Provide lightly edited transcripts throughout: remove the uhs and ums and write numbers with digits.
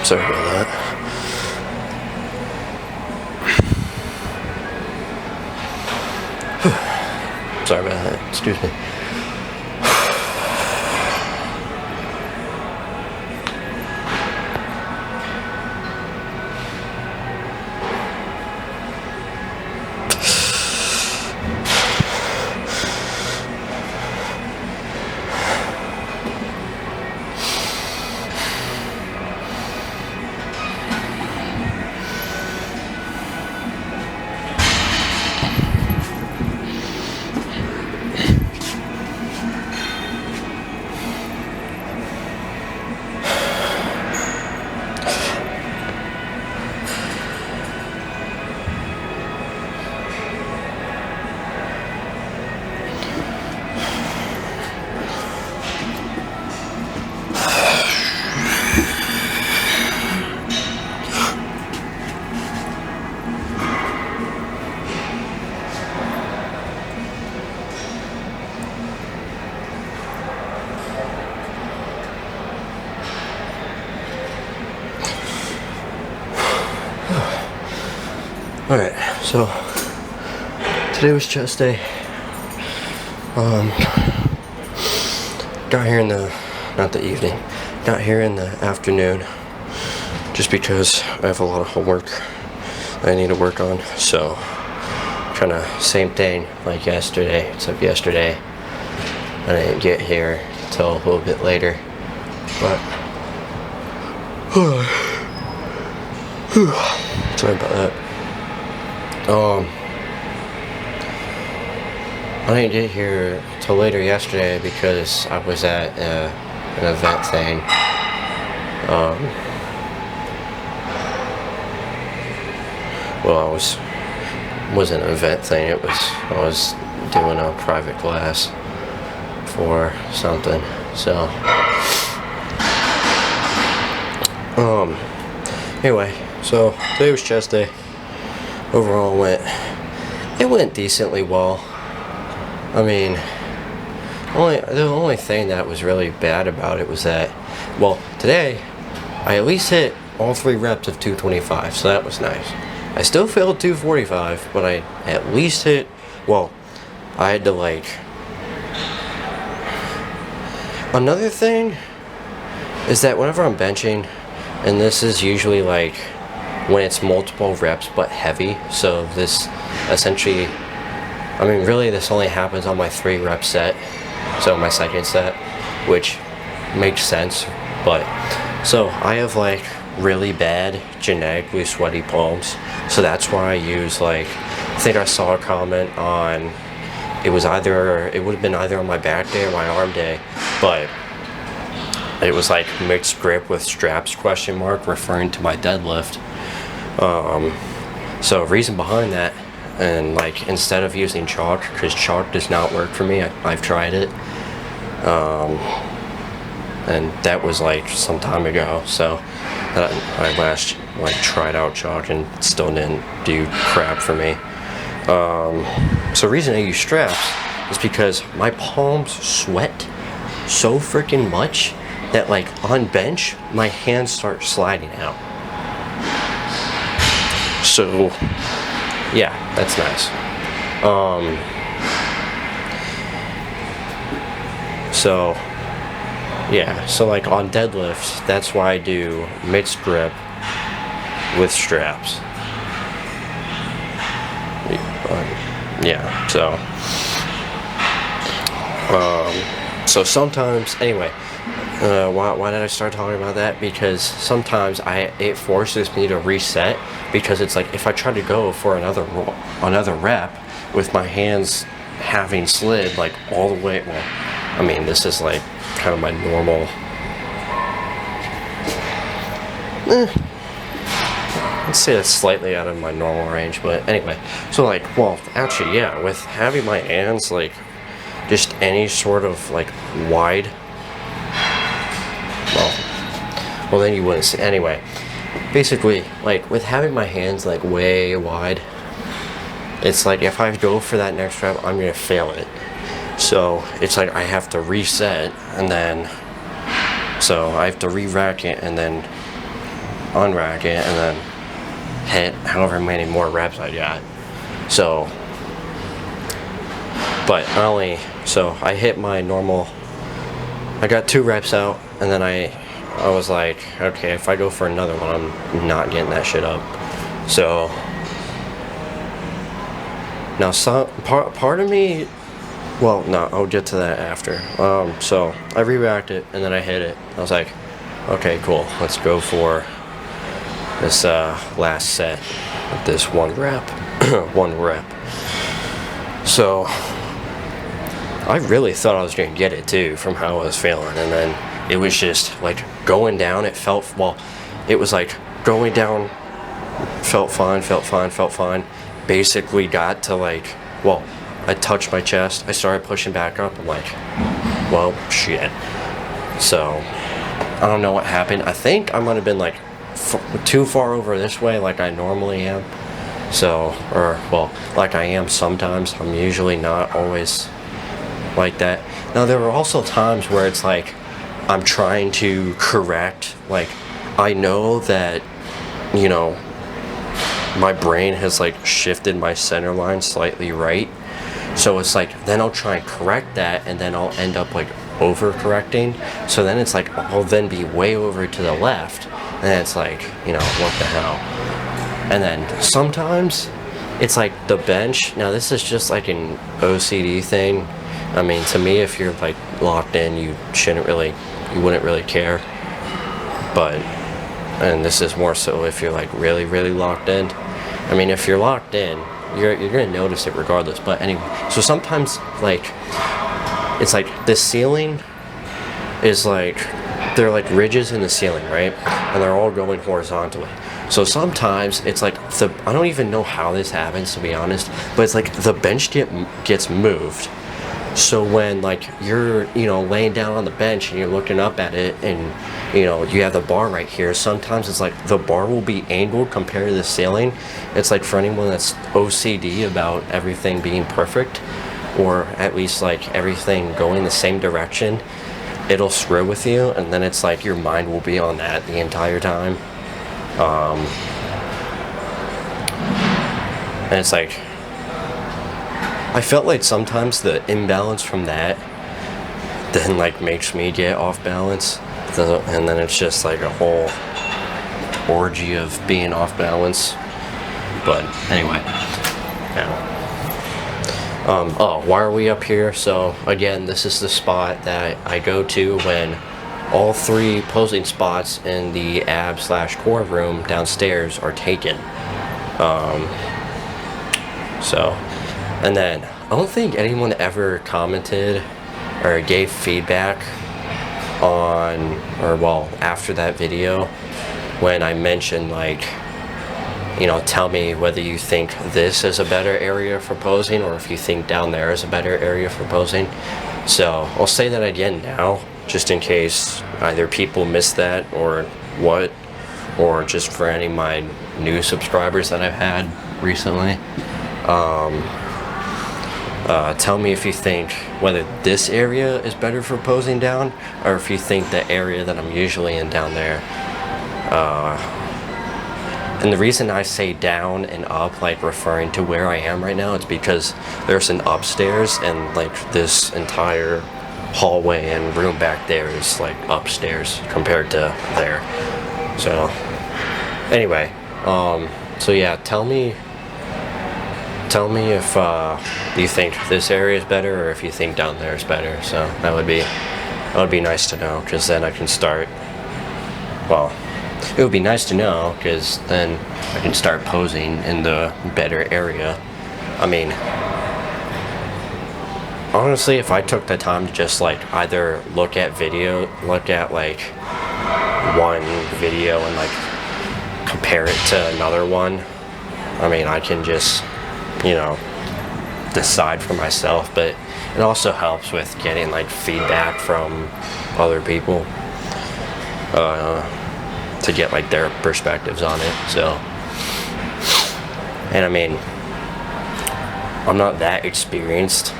Sorry about that. Sorry about that. Excuse me. Alright, so today was chest day. Got here in the, not the evening, got here in the afternoon just because I have a lot of homework I need to work on. So, kind of same thing like yesterday, except yesterday I didn't get here until a little bit later. But, sorry about that. I didn't get here till later yesterday because I was at an event thing. Well, wasn't an event thing. I was doing a private class for something. So, anyway, so today was chest day. Overall, it went decently well. I mean, the only thing that was really bad about it was that, well, today I at least hit all 3 reps of 225, so that was nice. I still failed 245, but I at least hit, well, I had to another thing is that whenever I'm benching, and this is usually when it's multiple reps but heavy, so this essentially, I mean really this only happens on my 3 rep set, so my second set, which makes sense, but so I have really bad genetically sweaty palms, so that's why I use I think I saw a comment on, it would have been either on my back day or my arm day, but it was mixed grip with straps ? Referring to my deadlift. So reason behind that, and instead of using chalk, because chalk does not work for me, I've tried it, and that was some time ago, so I last tried out chalk and still didn't do crap for me. So reason I use straps is because my palms sweat so freaking much that on bench my hands start sliding out. So, yeah, that's nice. So, yeah, so on deadlifts, that's why I do mixed grip with straps. Yeah, so sometimes, anyway, why did I start talking about that? Because sometimes it forces me to reset, because it's if I try to go for another rep with my hands having slid all the way, well, I mean this is kind of my normal, let's say it's slightly out of my normal range, but anyway, so well, actually, yeah, with having my hands just any sort of wide, well then you wouldn't see, anyway, basically with having my hands way wide, it's if I go for that next rep, I'm gonna fail it, so it's I have to reset, and then so I have to re-rack it and then unrack it, and then hit however many more reps I got. So, but I hit my normal, I got 2 reps out, and then I was like, okay, if I go for another one, I'm not getting that shit up. So, now part of me, well, no, I'll get to that after. So I re-racked it, and then I hit it. I was like, okay, cool, let's go for this last set with this 1 rep. 1 rep. So I really thought I was gonna get it too from how I was feeling, and then it was just like going down. It felt, well, it was like going down, felt fine. Basically got to like, well, I touched my chest. I started pushing back up. I'm like, well, shit. So I don't know what happened. I think I might have been like too far over this way, like I normally am. So, or well, like I am sometimes. I'm usually not always like that. Now there were also times where it's like I'm trying to correct, like I know that, you know, my brain has like shifted my center line slightly right, so it's like then I'll try and correct that, and then I'll end up like over correcting, so then it's like I'll then be way over to the left, and it's like, you know, what the hell. And then sometimes it's like the bench. Now this is just like an OCD thing. I mean, to me, if you're like locked in, you wouldn't really care. But, and this is more so if you're like really locked in. I mean, if you're locked in, you're gonna notice it regardless. But anyway, so sometimes like it's like the ceiling is like, they're like ridges in the ceiling, right? And they're all going horizontally. So sometimes it's like I don't even know how this happens, to be honest, but it's like the bench gets moved. So when like you're, you know, laying down on the bench and you're looking up at it, and you know you have the bar right here, sometimes it's like the bar will be angled compared to the ceiling. It's like for anyone that's OCD about everything being perfect, or at least like everything going the same direction, it'll screw with you, and then it's like your mind will be on that the entire time. And it's like, I felt like sometimes the imbalance from that then like makes me get off balance, and then it's just like a whole orgy of being off balance. But anyway, yeah. Oh, why are we up here? So again, this is the spot that I go to when all 3 posing spots in the ab/core room downstairs are taken. So, and then I don't think anyone ever commented or gave feedback on, or well, after that video when I mentioned like, you know, tell me whether you think this is a better area for posing, or if you think down there is a better area for posing. So I'll say that again now, just in case either people missed that or what, or just for any of my new subscribers that I've had recently. Tell me if you think whether this area is better for posing down, or if you think the area that I'm usually in down there. And the reason I say down and up, like referring to where I am right now, it's because there's an upstairs, and like this entire hallway and room back there is like upstairs compared to there. So anyway, so yeah, tell me if you think this area is better, or if you think down there is better. So that would be nice to know, because then I can start, well, it would be nice to know, because then I can start posing in the better area. I mean, honestly, if I took the time to just like either look at like one video and like compare it to another one, I mean, I can just, you know, decide for myself. But it also helps with getting like feedback from other people, to get like their perspectives on it. So, and I mean, I'm not that experienced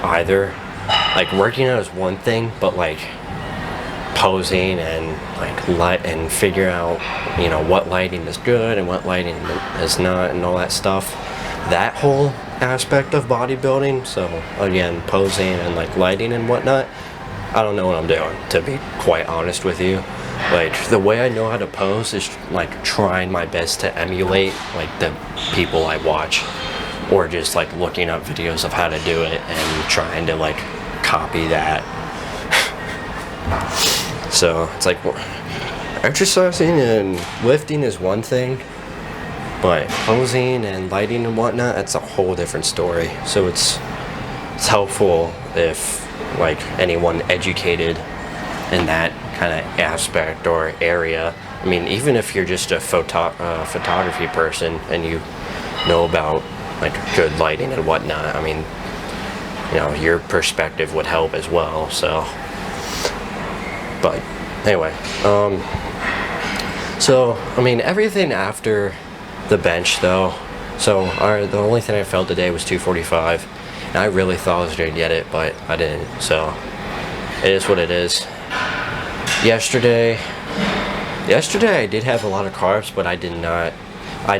either. Like working out is one thing, but like posing and like light and figure out, you know, what lighting is good and what lighting is not and all that stuff. That whole aspect of bodybuilding. So again, posing and like lighting and whatnot, I don't know what I'm doing, to be quite honest with you. Like, the way I know how to pose is like trying my best to emulate like the people I watch, or just like looking up videos of how to do it and trying to like copy that. So it's like, exercising and lifting is one thing, but posing and lighting and whatnot, that's a whole different story. So it's helpful if like anyone educated in that kind of aspect or area. I mean, even if you're just a photography person and you know about like good lighting and whatnot, I mean, you know, your perspective would help as well. So, but anyway, so I mean, everything after the bench though, so the only thing I felt today was 245, and I really thought I was gonna get it, but I didn't. So it is what it is. Yesterday I did have a lot of carbs, but I did not, I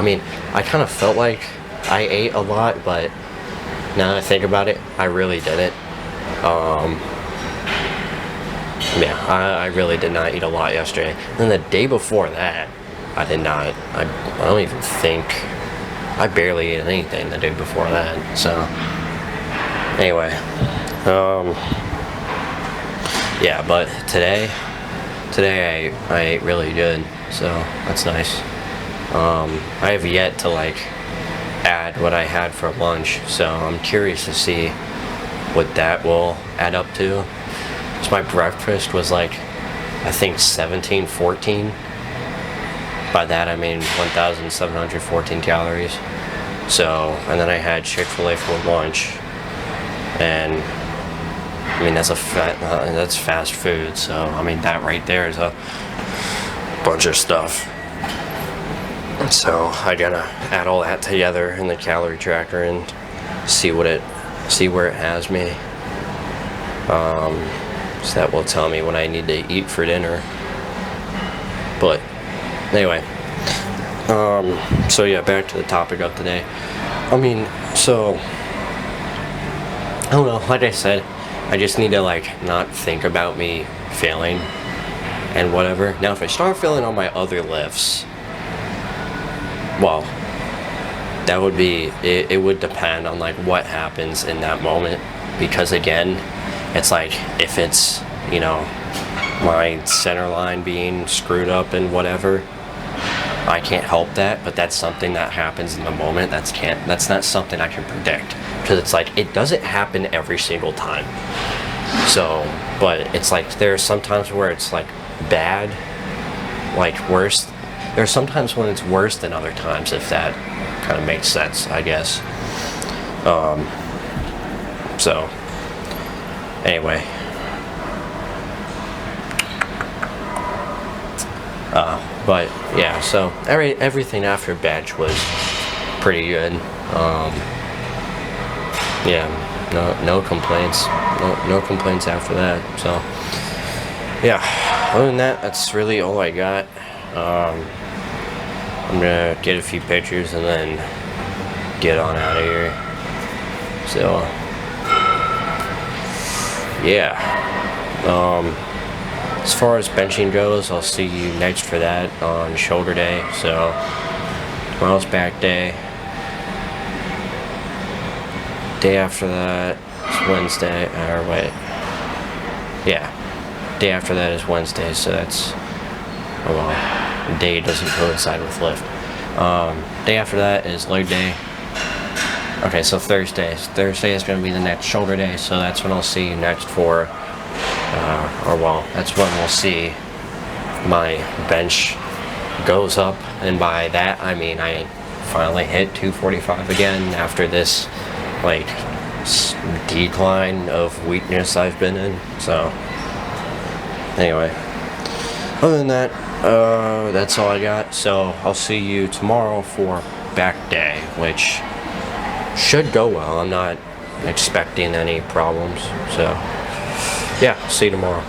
mean, I kind of felt like I ate a lot, but now that I think about it, I really didn't. Yeah, I really did not eat a lot yesterday. And then the day before that, I did not, I don't even think, I barely ate anything the day before that. So anyway, yeah, but today I ate really good, so that's nice. I have yet to like add what I had for lunch, so I'm curious to see what that will add up to. So my breakfast was like, I think 1714. By that I mean 1,714 calories. So, and then I had Chick-fil-A for lunch, and I mean, that's that's fast food, so I mean, that right there is a bunch of stuff. So I gotta add all that together in the calorie tracker and see where it has me. So that will tell me what I need to eat for dinner. But anyway, so yeah, back to the topic of today. I mean, so I don't know, like I said, I just need to like not think about me failing and whatever. Now if I start failing on my other lifts, well, that would be, it would depend on like what happens in that moment, because again, it's like, if it's, you know, my center line being screwed up and whatever, I can't help that, but that's something that happens in the moment. That's not something I can predict, because it's like, it doesn't happen every single time. So, but it's like, there's sometimes where it's like bad, like worse. There's sometimes when it's worse than other times, if that kind of makes sense, I guess. So anyway, but yeah, so everything after bench was pretty good. Yeah, no complaints. No complaints after that. So yeah, other than that, that's really all I got. I'm gonna get a few pictures and then get on out of here. So yeah, as far as benching goes, I'll see you next for that on shoulder day. So tomorrow's back day. Day after that is Wednesday, or wait, yeah, day after that is Wednesday, so that's, oh well, day doesn't coincide with lift. Day after that is leg day. Okay, so Thursday is going to be the next shoulder day, so that's when I'll see you next for, or well, that's when we'll see my bench goes up, and by that I mean I finally hit 245 again after this like decline of weakness I've been in. So anyway, other than that, that's all I got. So I'll see you tomorrow for back day, which should go well. I'm not expecting any problems. So yeah, see you tomorrow.